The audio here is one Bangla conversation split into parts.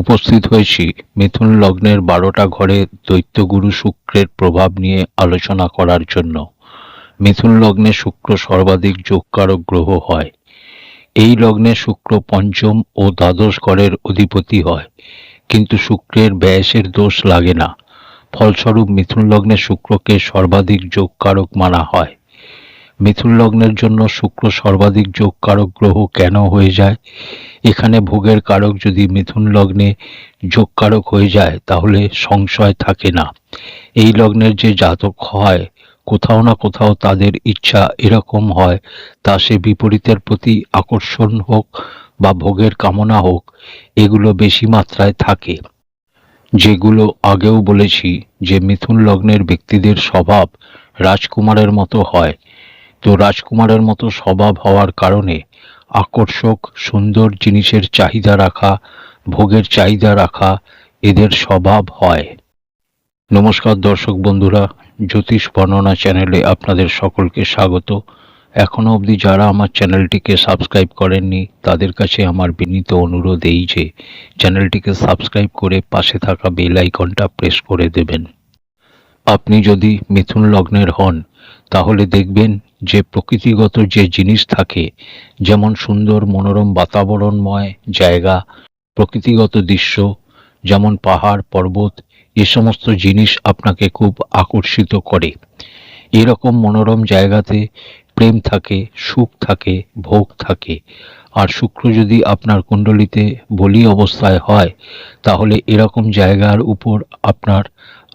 উপস্থিত হয়েছি মিথুন লগ্নের 12টা ঘরে দৈত্যগুরু শুক্রের প্রভাব নিয়ে আলোচনা করার জন্য। মিথুন লগ্নে শুক্র সর্বাধিক যোগকারক গ্রহ হয়। এই লগ্নে শুক্র পঞ্চম ও দ্বাদশ ঘরের অধিপতি হয়, কিন্তু শুক্রের ব্যয়ের দোষ লাগে না। ফলস্বরূপ মিথুন লগ্নে শুক্রকে সর্বাধিক যোগকারক মানা হয়। মিথুন লগ্নের জন্য শুক্র সর্বাধিক যোগকারক গ্রহ কেন হয়ে যায়? এখানে ভোগের কারক যদি মিথুন লগ্নে যোগকারক হয়ে যায় তাহলে সংশয় থাকে না। এই লগ্নের যে জাতক হয়, কোথাও না কোথাও তাদের ইচ্ছা এরকম হয়, তা সে বিপরীতের প্রতি আকর্ষণ হোক বা ভোগের কামনা হোক, এগুলো বেশি মাত্রায় থাকে। যেগুলো আগেও বলেছি যে মিথুন লগ্নের ব্যক্তিদের স্বভাব রাজকুমারের মতো হয়। তো রাজকুমারের মতো স্বভাব হওয়ার কারণে আকর্ষক সুন্দর জিনিসের চাহিদা রাখা, ভোগের চাহিদা রাখা এদের স্বভাব হয়। নমস্কার দর্শক বন্ধুরা, জ্যোতিষ বর্ণনা চ্যানেলে আপনাদের সকলকে স্বাগত। এখনো অবধি যারা আমার চ্যানেলটিকে সাবস্ক্রাইব করেননি তাদের কাছে আমার বিনীত অনুরোধ এই যে চ্যানেলটিকে সাবস্ক্রাইব করে পাশে থাকা বেল আইকনটা প্রেস করে দেবেন। আপনি যদি মিথুন লগ্নের হন তাহলে দেখবেন যে প্রকৃতিগত যে জিনিস থাকে, যেমন সুন্দর মনোরম বাতাবরণময় জায়গা, প্রকৃতিগত দৃশ্য যেমন পাহাড় পর্বত, এ সমস্ত জিনিস আপনাকে খুব আকর্ষিত করে। এরকম মনোরম জায়গাতে প্রেম থাকে, সুখ থাকে, ভোগ থাকে। আর শুক্র যদি আপনার কুণ্ডলিতে বলী অবস্থায় হয় তাহলে এরকম জায়গার উপর আপনার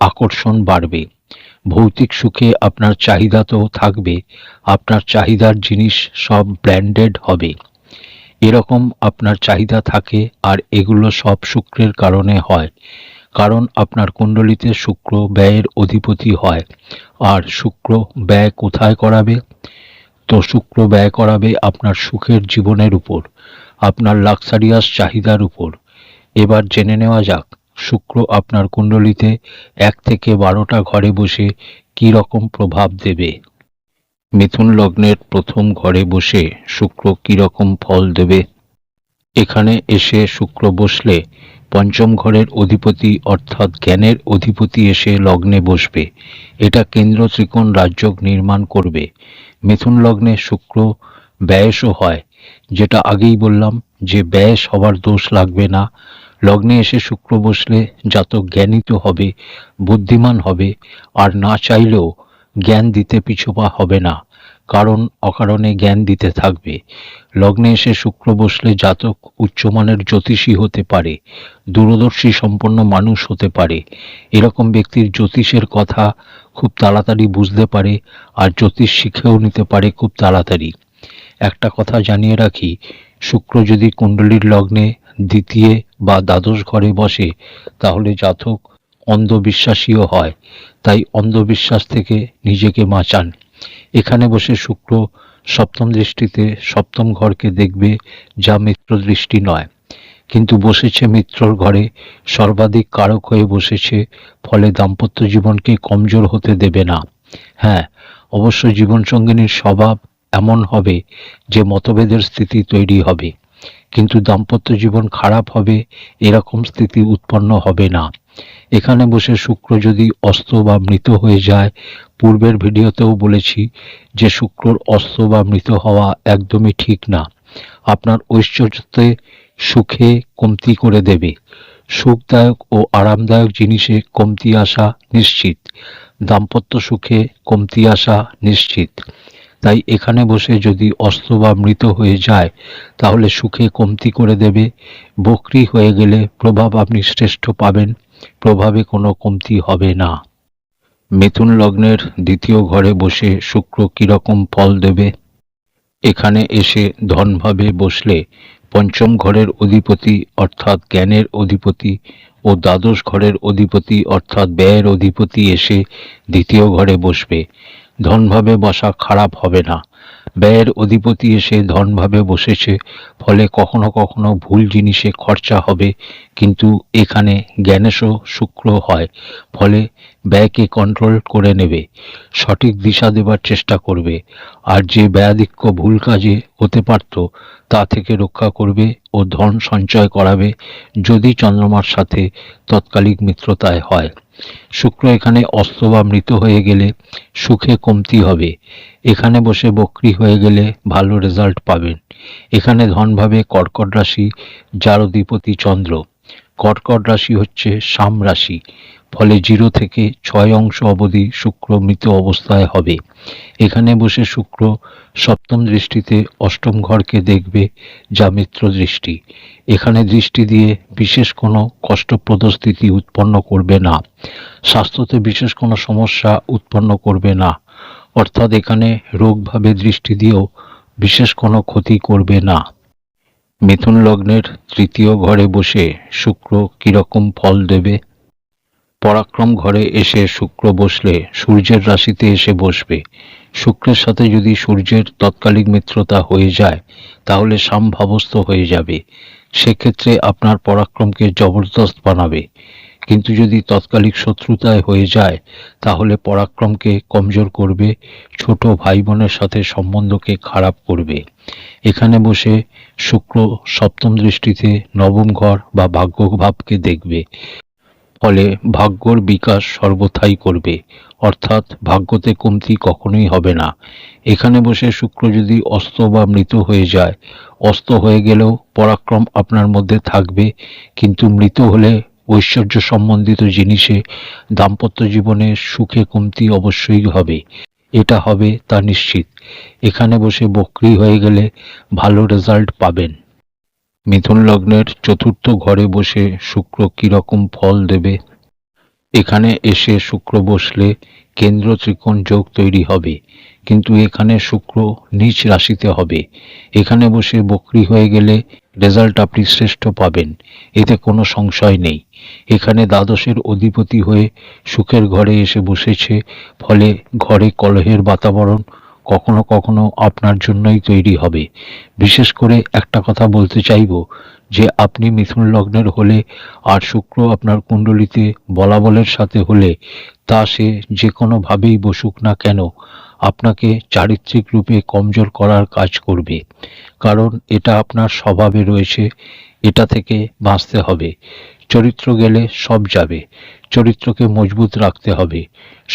আকর্ষণ বাড়বে। ভৌতিক সুখে আপনার চাহিদা তো থাকবে, আপনার চাহিদার জিনিস সব ব্র্যান্ডেড হবে। এরকম আপনার চাহিদা থাকে, আর এগুলো সব শুক্রের কারণে হয়। কারণ আপনার কুণ্ডলিতে শুক্র ব্যয়ের অধিপতি হয়। আর শুক্র ব্যয় কোথায় করাবে? তো শুক্র ব্যয় করাবে আপনার সুখের জীবনের উপর, আপনার লাক্সারিয়াস চাহিদার উপর। এবার জেনে নেওয়া যাক শুক্র আপনার কুণ্ডলিতে 1 থেকে 12টা ঘরে বসে কি রকম প্রভাব দেবে। মিথুন লগ্নের প্রথম ঘরে বসে শুক্র কি রকম ফল দেবে। এখানে এসে শুক্র বসলে পঞ্চম ঘরের অধিপতি অর্থাৎ জ্ঞানের অধিপতি এসে লগ্নে বসবে। এটা কেন্দ্র ত্রিকোণ রাজযোগ নির্মাণ করবে। মিথুন লগ্নে শুক্র ব্যয়সও হয়, যেটা আগেই বললাম যে ব্যয় হবার দোষ লাগবে না। লগ্নে এসে শুক্র বসলে জাতক জ্ঞানী তো হবে, বুদ্ধিমান হবে, আর না চাইলেও জ্ঞান দিতে পিছুপা হবে না, কারণ অকারণে জ্ঞান দিতে থাকবে। লগ্নে এসে শুক্র বসলে জাতক উচ্চমানের জ্যোতিষী হতে পারে, দূরদর্শী সম্পন্ন মানুষ হতে পারে। এরকম ব্যক্তির জ্যোতিষের কথা খুব তাড়াতাড়ি বুঝতে পারে, আর জ্যোতিষ শিখেও নিতে পারে খুব তাড়াতাড়ি। একটা কথা জানিয়ে রাখি, শুক্র যদি কুণ্ডলীর লগ্নে দ্বিতীয় বা দ্বাদশ ঘরে বসে তাহলে জাতক অন্ধবিশ্বাসীও হয়। তাই অন্ধবিশ্বাস থেকে নিজেকে বাঁচান। এখানে বসে শুক্র সপ্তম দৃষ্টিতে সপ্তম ঘরকে দেখবে, যা মিত্র দৃষ্টি নয়, কিন্তু বসেছে মিত্রর ঘরে, সর্বাধিক কারক হয়ে বসেছে। ফলে দাম্পত্য জীবনকে কমজোর হতে দেবে না। হ্যাঁ, অবশ্য জীবনসঙ্গিনীর স্বভাব এমন হবে যে মতভেদের স্থিতি তৈরি হবে, কিন্তু দাম্পত্য জীবন খারাপ হবে এরকম স্থিতি উৎপন্ন হবে না। এখানে বসে শুক্র যদি অস্ত বা মৃত হয়ে যায়, পূর্বের ভিডিওতেও বলেছি যে শুক্রর অস্ত বা মৃত হওয়া একদমই ঠিক না। আপনার ঐশ্বর্যতে সুখে কমতি করে দেবে। সুখদায়ক ও আরামদায়ক জিনিসে কমতি আসা নিশ্চিত, দাম্পত্য সুখে কমতি আসা নিশ্চিত। তাই এখানে বসে যদি অস্ত বা মৃত হয়ে যায় তাহলে সুখে কমতি করে দেবে। বকরি হয়ে গেলে প্রভাব আপনি শ্রেষ্ঠ পাবেন, প্রভাবে কোনো কমতি হবে না। মিথুন লগ্নের দ্বিতীয় ঘরে বসে শুক্র কিরকম ফল দেবে। এখানে এসে ধনভাবে বসলে পঞ্চম ঘরের অধিপতি অর্থাৎ জ্ঞানের অধিপতি ও দ্বাদশ ঘরের অধিপতি অর্থাৎ ব্যয়ের অধিপতি এসে দ্বিতীয় ঘরে বসবে। ধনভাবে বসা খারাপ হবে না, ব্যয়ের অধিপতি এসে ধনভাবে বসেছে, ফলে কখনো কখনো ভুল জিনিসে খরচা হবে, কিন্তু এখানে জ্ঞানেশও শুক্র হয়, ফলে ব্যয়কে কন্ট্রোল করে নেবে, সঠিক দিশা দেবার চেষ্টা করবে, আর যে ব্যয়াধিক্য ভুল কাজে হতে পারত তা থেকে রক্ষা করবে ও ধন সঞ্চয় করাবে, যদি চন্দ্রমার সাথে তৎকালিক মিত্রতায় হয়। শুক্র এখানে অস্ত বা মৃত হয়ে গেলে সুখে কমতি হবে, এখানে বসে বক্রী হয়ে গেলে ভালো রেজাল্ট পাবেন। এখানে ধনভাবে কর্কট রাশি, যার অধিপতি চন্দ্র। কর্কট রাশি হচ্ছে সাম রাশি, ফলে 0 থেকে 6 অংশ অবধি শুক্র মৃত অবস্থায় হবে। এখানে বসে শুক্র সপ্তম দৃষ্টিতে অষ্টম ঘরকে দেখবে, যা মিত্র দৃষ্টি। এখানে দৃষ্টি দিয়ে বিশেষ কোনো কষ্টপ্রদ স্থিতি উৎপন্ন করবে না, স্বাস্থ্যতে বিশেষ কোনো সমস্যা উৎপন্ন করবে না, অর্থাৎ এখানে রোগভাবে দৃষ্টি দিয়েও বিশেষ কোনো ক্ষতি করবে না। মিথুন লগ্নের তৃতীয় ঘরে বসে শুক্র কিরকম ফল দেবে? পরাক্রম ঘরে এসে শুক্র বসলে সূর্যের রাশিতে এসে বসবে। শুক্রের সাথে যদি সূর্যের তৎকালিক মিত্রতা হয়ে যায় তাহলে সামভাবস্থ হয়ে যাবে, সেক্ষেত্রে আপনার পরাক্রমকে জবরদস্ত বানাবে। কিন্তু যদি তৎকালিক শত্রুতায় হয়ে যায় তাহলে পরাক্রমকে কমজোর করবে, ছোট ভাই বোনের সাথে সম্বন্ধকে খারাপ করবে। এখানে বসে শুক্র সপ্তম দৃষ্টিতে নবম ঘর বা ভাগ্যভাবকে দেখবে, ফলে ভাগ্যর বিকাশ সর্বথাই করবে, অর্থাৎ ভাগ্যতে কমতি কখনোই হবে না। এখানে বসে শুক্র যদি অস্ত বা মৃত হয়ে যায়, অস্ত হয়ে গেলেও পরাক্রম আপনার মধ্যে থাকবে, কিন্তু মৃত হলে ঐশ্বর্য সম্বন্ধিত জিনিসে দাম্পত্য জীবনে সুখে কমতি অবশ্যই হবে, এটা হবে তা নিশ্চিত। এখানে বসে বক্রী হয়ে গেলে ভালো রেজাল্ট পাবেন। মিথুন লগ্নের চতুর্থ ঘরে বসে শুক্র কিরকম ফল দেবে? এখানে এসে শুক্র বসলে কেন্দ্র ত্রিকোণ যোগ তৈরি হবে, কিন্তু এখানে শুক্র নিচ রাশিতে হবে। এখানে বসে বক্রী হয়ে গেলে রেজাল্ট আপনি শ্রেষ্ঠ পাবেন, এতে কোনো সংশয় নেই। এখানে দ্বাদশের অধিপতি হয়ে সুখের ঘরে এসে বসেছে, ফলে ঘরে কলহের বাতাবরণ কখনো কখনো আপনার জন্যই তৈরি হবে। বিশেষ করে একটা কথা বলতে চাইব যে আপনি মিথুন লগ্নের হলে আর শুক্র আপনার কুণ্ডলিতে বলাবলের সাথে হলে তা সে যে কোনোভাবেই বসুক না কেন আপনাকে চারিত্রিক রূপে কমজোর করার কাজ করবে, কারণ এটা আপনার স্বভাবে রয়েছে, এটা থেকে বাঁচতে হবে। চরিত্র গেলে সব যাবে, চরিত্রকে মজবুত রাখতে হবে,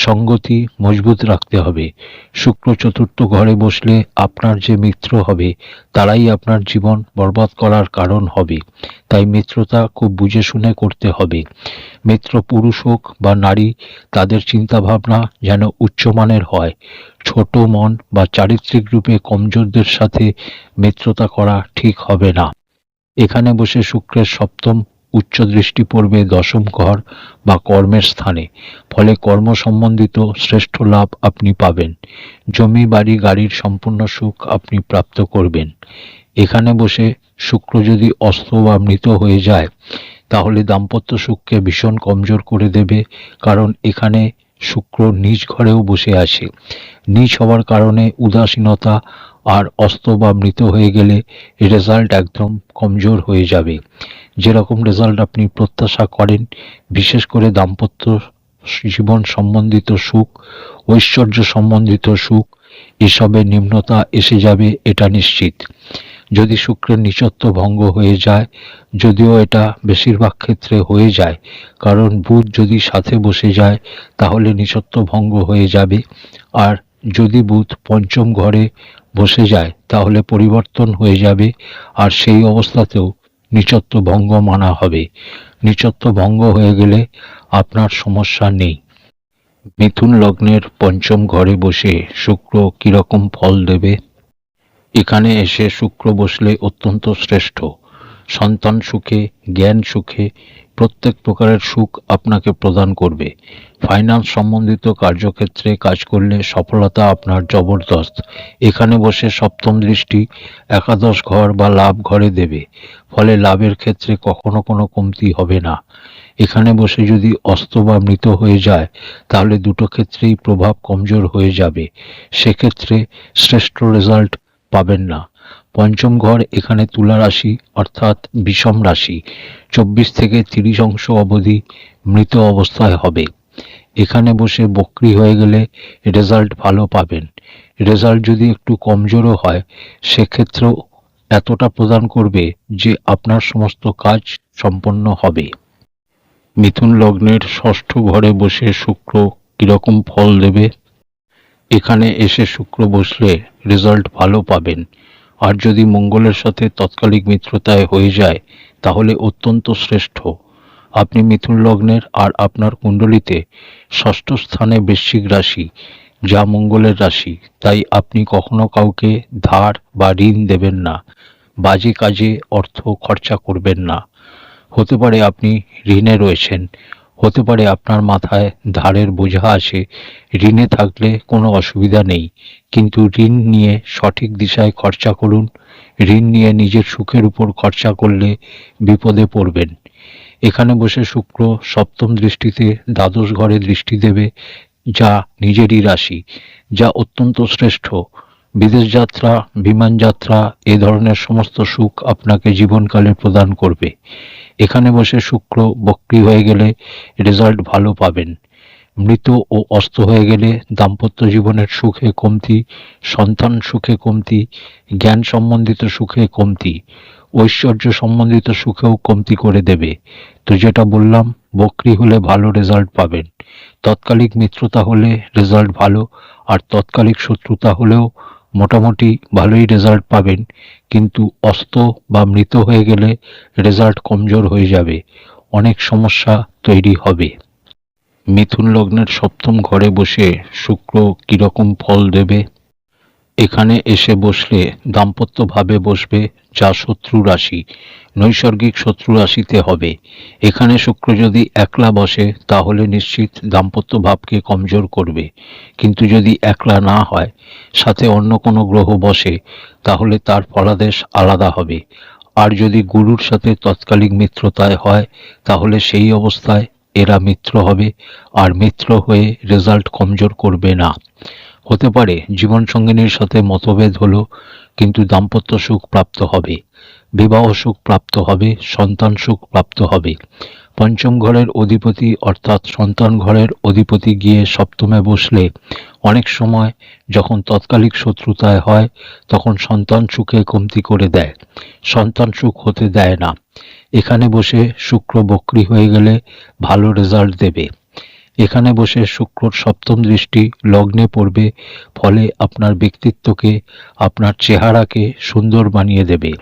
সঙ্গতি মজবুত রাখতে হবে। শুক্র চতুর্থ ঘরে বসলে আপনার যে মিত্র হবে তারাই আপনার জীবন বরবাদ করার কারণ হবে, তাই মিত্রতা খুব বুঝে শুনে করতে হবে। মিত্র পুরুষ হোক বা নারী, তাদের চিন্তাভাবনা যেন উচ্চমানের হয়। ছোট মন বা চারিত্রিক রূপে কমজোরদের সাথে মিত্রতা করা ঠিক হবে না। এখানে বসে শুক্রের সপ্তম উচ্চ দৃষ্টি পড়বে দশম ঘর বা কর্মের স্থানে, ফলে কর্ম সম্বন্ধিত শ্রেষ্ঠ লাভ আপনি পাবেন। জমি বাড়ি গাড়ির সম্পূর্ণ সুখ আপনি প্রাপ্ত করবেন। এখানে বসে শুক্র যদি অস্ত বা মৃত হয়ে যায় তাহলে দাম্পত্য সুখকে ভীষণ কমজোর করে দেবে, কারণ এখানে শুক্র নিজ ঘরেও বসে আছে। নিজ হওয়ার কারণে উদাসীনতা, আর অস্ত বা মৃত হয়ে গেলে রেজাল্ট একদম কমজোর হয়ে যাবে। যেরকম রেজাল্ট আপনি প্রত্যাশা করেন, বিশেষ করে দাম্পত্য জীবন সম্বন্ধিত সুখ, ঐশ্বর্য সম্বন্ধিত সুখ, এসবের নিম্নতা এসে যাবে, এটা নিশ্চিত। যদি শুক্রের নীচত্ব ভঙ্গ হয়ে যায়, যদিও এটা বেশিরভাগ ক্ষেত্রে হয়ে যায়, কারণ বুধ যদি সাথে বসে যায় তাহলে নীচত্ব ভঙ্গ হয়ে যাবে, আর যদি বুধ পঞ্চম ঘরে বসে যায় তাহলে পরিবর্তন হয়ে যাবে, আর সেই অবস্থাতেও নীচত্ব ভঙ্গ মানা হবে। নীচত্ব ভঙ্গ হয়ে গেলে আপনার সমস্যা নেই। মিথুন লগ্নের পঞ্চম ঘরে বসে শুক্র কিরকম ফল দেবে? এখানে এসে শুক্র বসলে অত্যন্ত শ্রেষ্ঠ। সন্তান সুখে, জ্ঞান সুখে, প্রত্যেক প্রকারের সুখ আপনাকে প্রদান করবে। ফাইন্যান্স সম্বন্ধিত কার্যক্ষেত্রে কাজ করলে সফলতা আপনার জবরদস্ত। এখানে বসে সপ্তম দৃষ্টি একাদশ ঘর বা লাভ ঘরে দেবে, ফলে লাভের ক্ষেত্রে কখনো কোনো কমতি হবে না। এখানে বসে যদি অস্ত বা মৃত হয়ে যায় তাহলে দুটো ক্ষেত্রেই প্রভাব কমজোর হয়ে যাবে, সেক্ষেত্রে শ্রেষ্ঠ রেজাল্ট পাবেন না। পঞ্চম ঘর এখানে তুলা রাশি অর্থাৎ বিষম রাশি 24 থেকে 30 অংশ অবধি মৃত অবস্থায় হবে। এখানে বসে বক্রি হয়ে গেলে রেজাল্ট ভালো পাবেন। রেজাল্ট যদি একটু কমজোরও হয় সেক্ষেত্রেও এতটা প্রদান করবে যে আপনার সমস্ত কাজ সম্পন্ন হবে। মিথুন লগ্নের ষষ্ঠ ঘরে বসে শুক্র কিরকম ফল দেবে? এখানে এসে শুক্র বসলে রেজাল্ট ভালো পাবেন। আর যদি মঙ্গলের সাথে তৎকালিক মিত্রতায় হয়ে যায় তাহলে অত্যন্ত শ্রেষ্ঠ। আপনি মিথুন লগ্নের আর আপনার কুণ্ডলিতে ষষ্ঠ স্থানে বৃশ্চিক রাশি, যা মঙ্গলের রাশি, তাই আপনি কখনো কাউকে ধার বা ঋণ দেবেন না। বাজে কাজে অর্থ খরচা করবেন না। হতে পারে আপনি ঋণে রয়েছেন, হতে পারে আপনার মাথায় ধারের বোঝা আছে। ঋণে থাকলে কোনো অসুবিধা নেই, কিন্তু ঋণ নিয়ে সঠিক দিশায় খরচা করুন। ঋণ নিয়ে নিজের সুখের উপর খরচা করলে বিপদে পড়বেন। এখানে বসে শুক্র সপ্তম দৃষ্টিতে দ্বাদশ ঘরে দৃষ্টি দেবে, যা নিজেরই রাশি, যা অত্যন্ত শ্রেষ্ঠ। বিদেশ যাত্রা, বিমান যাত্রা এ ধরনের সমস্ত সুখ আপনাকে জীবনকালে প্রদান করবে। এখানে বসে শুক্র বক্রী হয়ে গেলে রেজাল্ট ভালো পাবেন। মৃত ও অস্ত হয়ে গেলে দাম্পত্য জীবনের সুখে কমতি, সন্তান সুখে কমতি, জ্ঞান সম্বন্ধিত সুখে কমতি, ঐশ্বর্য সম্বন্ধিত সুখেও কমতি করে দেবে। তো যেটা বললাম, বক্রী হলে ভালো রেজাল্ট পাবেন, তৎকালিক মিত্রতা হলে রেজাল্ট ভালো, আর তৎকালিক শত্রুতা হলেও মোটামুটি ভালোই রেজাল্ট পাবেন, কিন্তু অস্ত বা মৃত হয়ে গেলে রেজাল্ট কমজোর হয়ে যাবে, অনেক সমস্যা তৈরি হবে। মিথুন লগ্নের সপ্তম ঘরে বসে শুক্র কিরকম ফল দেবে? এখানে এসে বসলে দাম্পত্য ভাবে বসবে, যা শত্রু রাশি, নৈসর্গিক শত্রু রাশিতে হবে। এখানে শুক্র যদি একলা বসে তাহলে নিশ্চিত দাম্পত্য ভাবকে কমজোর করবে, কিন্তু যদি একলা না হয়, সাথে অন্য কোনো গ্রহ বসে, তাহলে তার ফলাদেশ আলাদা হবে। আর যদি গুরুর সাথে তৎকালিক মিত্রতায় হয় তাহলে সেই অবস্থায় এরা মিত্র হবে, আর মিত্র হয়ে রেজাল্ট কমজোর করবে না। হতে পারে জীবনসঙ্গিনীর সাথে মতভেদ হলো, কিন্তু দাম্পত্য সুখ প্রাপ্ত হবে, বিবাহ সুখ প্রাপ্ত হবে, সন্তান সুখ প্রাপ্ত হবে। পঞ্চম ঘরের অধিপতি অর্থাৎ সন্তান ঘরের অধিপতি গিয়ে সপ্তমে বসলে অনেক সময় যখন তৎকালিক শত্রুতায় হয় তখন সন্তান সুখে কমতি করে দেয়, সন্তান সুখ হতে দেয় না। এখানে বসে শুক্র বক্রী হয়ে গেলে ভালো রেজাল্ট দেবে। এখানে বসে শুক্রর সপ্তম দৃষ্টি লগ্নে পড়বে, ফলে আপনার ব্যক্তিত্বকে, আপনার চেহারাকে সুন্দর বানিয়ে দেবে।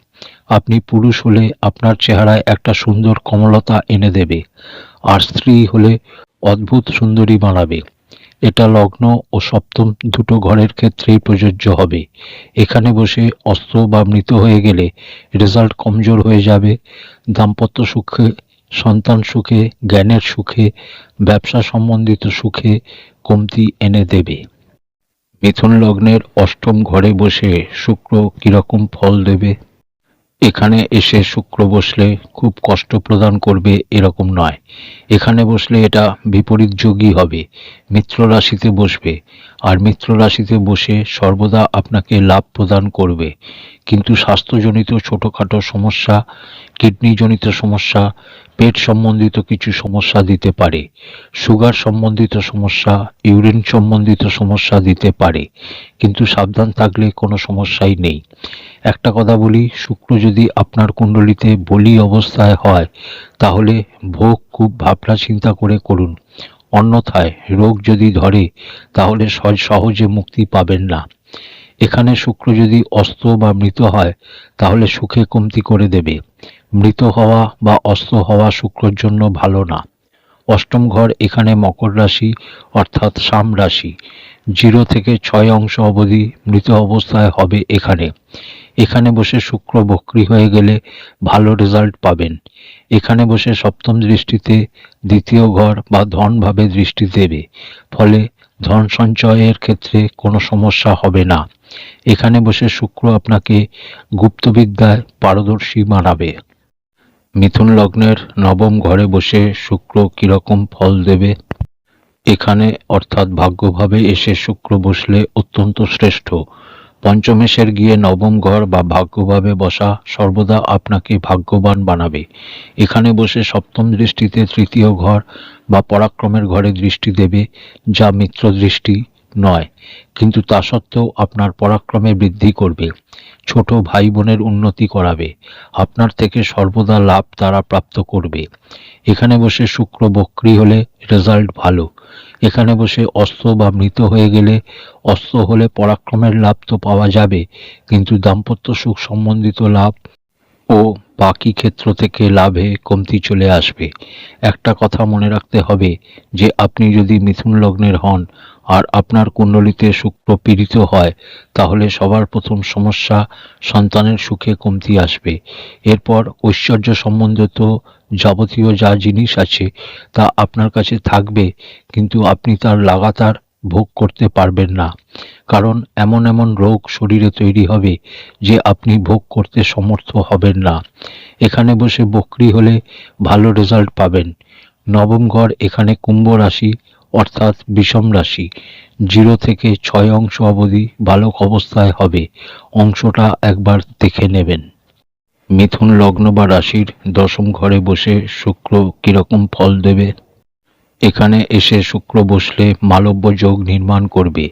আপনি পুরুষ হলে আপনার চেহারায় একটা সুন্দর কমলতা এনে দেবে, আর স্ত্রী হলে অদ্ভুত সুন্দরী বানাবে। এটা লগ্ন ও সপ্তম দুটো ঘরের ক্ষেত্রেই প্রযোজ্য হবে। এখানে বসে অস্ত বা মৃত হয়ে গেলে রেজাল্ট কমজোর হয়ে যাবে। দাম্পত্য সুখে, সন্তান সুখে, জ্ঞানের সুখে, ব্যবসা সম্বন্ধিত সুখে কমতি এনে দেবে। মিথুন লগ্নের অষ্টম ঘরে বসে শুক্র কিরকম ফল দেবে? এখানে এসে শুক্র বসলে খুব কষ্ট প্রদান করবে এরকম নয়। এখানে বসলে এটা বিপরীত যোগী হবে, মিত্র রাশিতে বসবে, আর মিত্র রাশিতে বসে সর্বদা আপনাকে লাভ প্রদান করবে। কিন্তু স্বাস্থ্যজনিত ছোটোখাটো সমস্যা, কিডনিজনিত সমস্যা, পেট সম্বন্ধিত কিছু সমস্যা দিতে পারে, সুগার সম্বন্ধিত সমস্যা, ইউরিন সম্বন্ধিত সমস্যা দিতে পারে, কিন্তু সাবধান থাকলে কোনো সমস্যাই নেই। একটা কথা বলি, শুক্র যদি আপনার কুণ্ডলিতে বলি অবস্থায় হয় তাহলে ভোগ খুব ভাবনা চিন্তা করে করুন, অন্যথায় রোগ যদি ধরে তাহলে সহজে মুক্তি পাবেন না। এখানে শুক্র যদি অস্ত বা মৃত হয় তাহলে সুখে কমতি করে দেবে। মৃত হওয়া বা অস্ত হওয়া শুক্রর জন্য ভালো না। অষ্টম ঘর এখানে মকর রাশি অর্থাৎ সাম রাশি, 0 থেকে 6 অংশ অবধি মৃত অবস্থায় হবে। এখানে বসে শুক্র বক্রী হয়ে গেলে ভালো রেজাল্ট পাবেন। এখানে বসে সপ্তম দৃষ্টিতে দ্বিতীয় ঘর বা ধন ভাবে দৃষ্টি দেবে, ফলে ধন সঞ্চয়ের ক্ষেত্রে কোনো সমস্যা হবে না। এখানে বসে শুক্র আপনাকে গুপ্তবিদ্যায় পারদর্শী বানাবে। মিথুন লগ্নের নবম ঘরে বসে শুক্র কিরকম ফল দেবে? এখানে অর্থাৎ ভাগ্যভাবে এসে শুক্র বসলে অত্যন্ত শ্রেষ্ঠ। পঞ্চমেশের গিয়ে নবম ঘর বা ভাগ্যভাবে বসা সর্বদা আপনাকে ভাগ্যবান বানাবে। এখানে বসে সপ্তম দৃষ্টিতে তৃতীয় ঘর বা পরাক্রমের ঘরে দৃষ্টি দেবে, যা মিত্র দৃষ্টি নয়, কিন্তু তা সত্ত্বেও আপনার পরাক্রমে বৃদ্ধি করবে, ছোট ভাই বোনের উন্নতি করাবে, আপনার থেকে সর্বদা লাভ তারা প্রাপ্ত করবে। এখানে বসে শুক্র বক্রী হলে রেজাল্ট ভালো। এখানে বসে অস্ত বা মৃত হয়ে গেলে, অস্ত হলে পরাক্রমের লাভ তো পাওয়া যাবে, কিন্তু দাম্পত্য সুখ সম্বন্ধিত লাভ ও বাকি ক্ষেত্র থেকে লাভে কমতি চলে আসবে। একটা কথা মনে রাখতে হবে যে আপনি যদি মিথুন লগ্নের হন আর আপনার কুণ্ডলিতে শুক্র পীড়িত হয়, তাহলে সবার প্রথম সমস্যা সন্তানের সুখে কমতি আসবে। এরপর ঐশ্বর্য সম্বন্ধিত যাবতীয় যা জিনিস আছে তা আপনার কাছে থাকবে, কিন্তু আপনি তার লাগাতার ভোগ করতে পারবেন না, কারণ এমন এমন রোগ শরীরে তৈরি হবে যে আপনি ভোগ করতে সমর্থ হবেন না। এখানে বসে বক্রী হলে ভালো রেজাল্ট পাবেন। নবম ঘর এখানে কুম্ভ রাশি অর্থাৎ বিষম রাশি, 0 থেকে 6 অংশ অবধি বালক অবস্থায় হবে। অংশটা একবার দেখে নেবেন। মিথুন লগ্ন বা রাশির দশম ঘরে বসে শুক্র কিরকম ফল দেবে? এখানে এসে শুক্র বসলে মালব্য যোগ নির্মাণ করবে।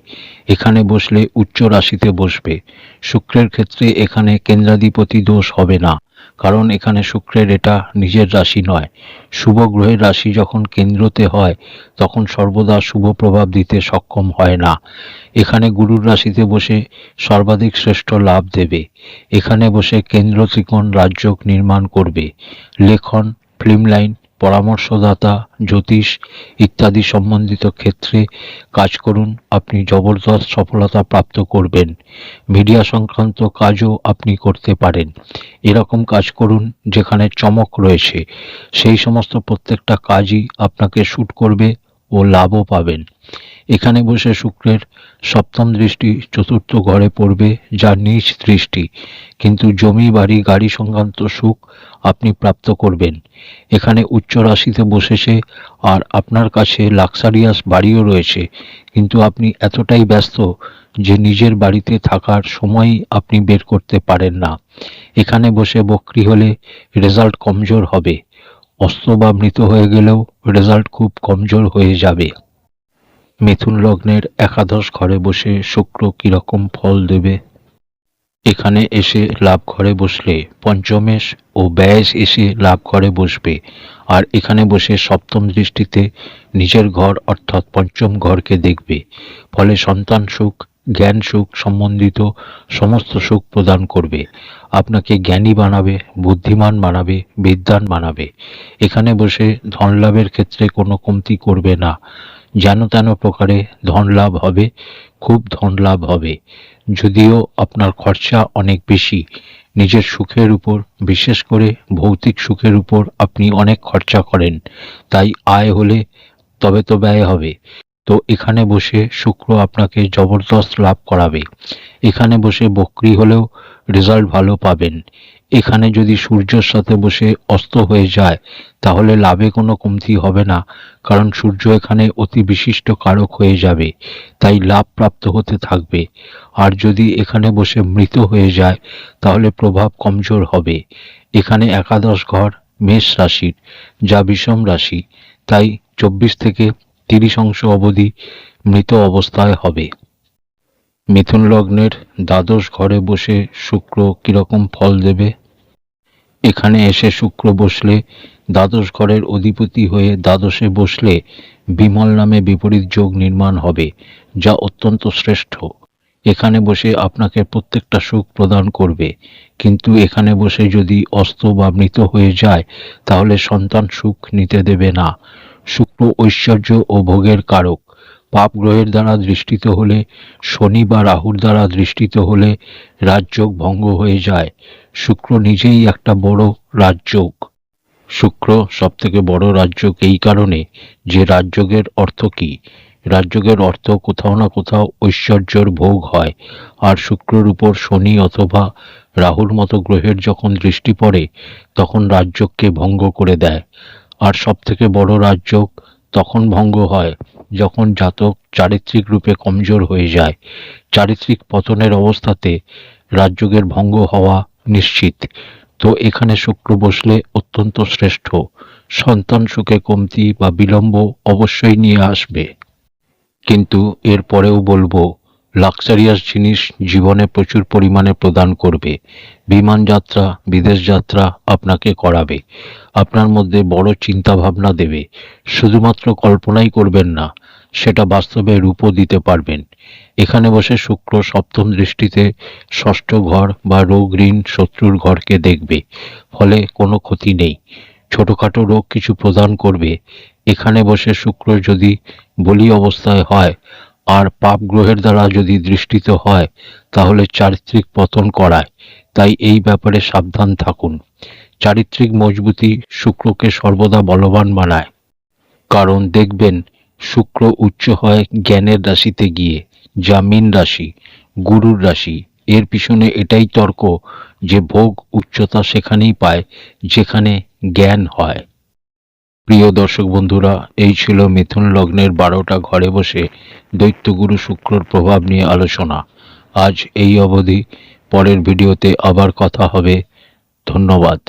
এখানে বসলে উচ্চ রাশিতে বসবে। শুক্রের ক্ষেত্রে এখানে কেন্দ্রাধিপতি দোষ হবে না, কারণ এখানে শুক্রের এটা নিজের রাশি নয়। শুভ গ্রহের রাশি যখন কেন্দ্রতে হয় তখন সর্বদা শুভ প্রভাব দিতে সক্ষম হয় না। এখানে গুরুর রাশিতে বসে সর্বাধিক শ্রেষ্ঠ লাভ দেবে। এখানে বসে কেন্দ্র ত্রিকোণ রাজযোগ নির্মাণ করবে। লেখন, ফিল্ম লাইন, পরামর্শদাতা, জ্যোতিষ ইত্যাদি সম্বন্ধিত ক্ষেত্রে কাজ করুন, আপনি জবরদস্ত সফলতা প্রাপ্ত করবেন। মিডিয়া সংক্রান্ত কাজও আপনি করতে পারেন। এরকম কাজ করুন যেখানে চমক রয়েছে, সেই সমস্ত প্রত্যেকটা কাজই আপনাকে শ্যুট করবে ও লাভও পাবেন। এখানে বসে শুক্রের সপ্তম দৃষ্টি চতুর্থ ঘরে পড়বে, যা নীচ দৃষ্টি, কিন্তু জমি বাড়ি গাড়ি সংক্রান্ত সুখ আপনি প্রাপ্ত করবেন। এখানে উচ্চ রাশিতে বসেছে আর আপনার কাছে লাক্সারিয়াস বাড়িও রয়েছে, কিন্তু আপনি এতটাই ব্যস্ত যে নিজের বাড়িতে থাকার সময়ই আপনি বের করতে পারেন না। এখানে বসে বক্রী হলে রেজাল্ট কমজোর হবে। অস্ত বা মৃত হয়ে গেলেও রেজাল্ট খুব কমজোর হয়ে যাবে। মিথুন লগ্নের একাদশ ঘরে বসে শুক্র কিরকম ফল দেবে? এখানে এসে লাভ ঘরে বসলে পঞ্চমেশ ও ব্যয়েশ এসে লাভ ঘরে বসবে, আর এখানে বসে সপ্তম দৃষ্টিতে নিজের ঘর অর্থাৎ পঞ্চম ঘরকে দেখবে, ফলে সন্তান সুখ, জ্ঞান সুখ সম্বন্ধিত সমস্ত সুখ প্রদান করবে। আপনাকে জ্ঞানী বানাবে, বুদ্ধিমান বানাবে, বিদ্বান বানাবে। এখানে বসে ধন লাভের ক্ষেত্রে কোনো কমতি করবে না। যেন তেন প্রকারে ধন লাভ হবে, খুব ধন লাভ হবে। যদিও আপনার খরচা অনেক বেশি, নিজের সুখের উপর, বিশেষ করে ভৌতিক সুখের উপর আপনি অনেক খরচা করেন, তাই আয় হলে তবে তো ব্যয় হবে। তো এখানে বসে শুক্র আপনাকে জবরদস্ত লাভ করাবে। এখানে বসে বক্রী হলেও রেজাল্ট ভালো পাবেন। এখানে যদি সূর্যের সাথে বসে অস্ত হয়ে যায় তাহলে লাভে কোনো কমতি হবে না, কারণ সূর্য এখানে অতি বিশিষ্ট কারক হয়ে যাবে, তাই লাভ প্রাপ্ত হতে থাকবে। আর যদি এখানে বসে মৃত হয়ে যায় তাহলে প্রভাব কমজোর হবে। এখানে একাদশ ঘর মেষ রাশির, যা বিষম রাশি, তাই 24 থেকে 30 অংশ অবধি মৃত অবস্থায় হবে। মিথুন লগ্নের দ্বাদশ ঘরে বসে শুক্র কিরকম ফল দেবে? এখানে এসে শুক্র বসলে দ্বাদশ ঘরের অধিপতি হয়ে দ্বাদশে বসলে বিমল নামে বিপরীত যোগ নির্মাণ হবে, যা অত্যন্ত শ্রেষ্ঠ। এখানে বসে আপনাকে প্রত্যেকটা সুখ প্রদান করবে, কিন্তু এখানে বসে যদি অস্ত বা মৃত হয়ে যায় তাহলে সন্তান সুখ নিতে দেবে না। শুক্র ঐশ্বর্য ও ভোগের কারক। পাপ গ্রহের দ্বারা দৃষ্টিত হলে, শনি বা রাহুর দ্বারা দৃষ্টিত হলে রাজযোগ ভঙ্গ হয়ে যায়। শুক্র নিজেই একটা বড় রাজযোগ। শুক্র সবথেকে বড় রাজযোগ এই কারণে যে রাজযোগের অর্থ কি? রাজযোগের অর্থ কোথাও না কোথাও ঐশ্বর্যর ভোগ হয়, আর শুক্রের উপর শনি অথবা রাহুর মতো গ্রহের যখন দৃষ্টি পড়ে তখন রাজযোগকে ভঙ্গ করে দেয়। আর সবথেকে বড় রাজযোগ তখন ভঙ্গ হয় যখন জাতক চারিত্রিক রূপে কমজোর হয়ে যায়। চারিত্রিক পতনের অবস্থাতে রাজযোগের ভঙ্গ হওয়া নিশ্চিত। তো এখানে শুক্র বসলে অত্যন্ত শ্রেষ্ঠ। সন্তান সুখে কমতি বা বিলম্ব অবশ্যই নিয়ে আসবে, কিন্তু এর পরেও বলবো লাক্সারিয়াস জিনিস জীবনে প্রচুর পরিমাণে প্রদান করবে। বিমান যাত্রা, বিদেশ যাত্রা আপনাকে করাবে, আপনার মধ্যে বড় চিন্তা ভাবনা দেবে। শুধুমাত্র কল্পনাই করবেন না, সেটা বাস্তবে রূপও দিতে পারবেন। এখানে বসে শুক্র সপ্তম দৃষ্টিতে ষষ্ঠ ঘর বা রোগ ঋণ শত্রুর ঘরকে দেখবে, ফলে কোনো ক্ষতি নেই। ছোটখাটো রোগ কিছু প্রদান করবে। এখানে বসে শুক্র যদি বলি অবস্থায় হয় আর পাপ গ্রহের দ্বারা যদি দৃষ্টিত হয় তাহলে চারিত্রিক পতন করায়। তাই এই ব্যাপারে সাবধান থাকুন। চারিত্রিক মজবুতি শুক্রকে সর্বদা বলবান বানায়। কারণ দেখবেন শুক্র উচ্চ হয় জ্ঞানের রাশিতে গিয়ে, যা মীন রাশি, গুরুর রাশি। এর পিছনে এটাই তর্ক যে ভোগ উচ্চতা সেখানেই পায় যেখানে জ্ঞান হয়। প্রিয় দর্শক বন্ধুরা, এই ছিল মিথুন লগ্নের 12টা ঘরে বসে দৈত্যগুরু শুক্রর প্রভাব নিয়ে আলোচনা। আজ এই অবধি। পরের ভিডিওতে আবার কথা হবে। ধন্যবাদ।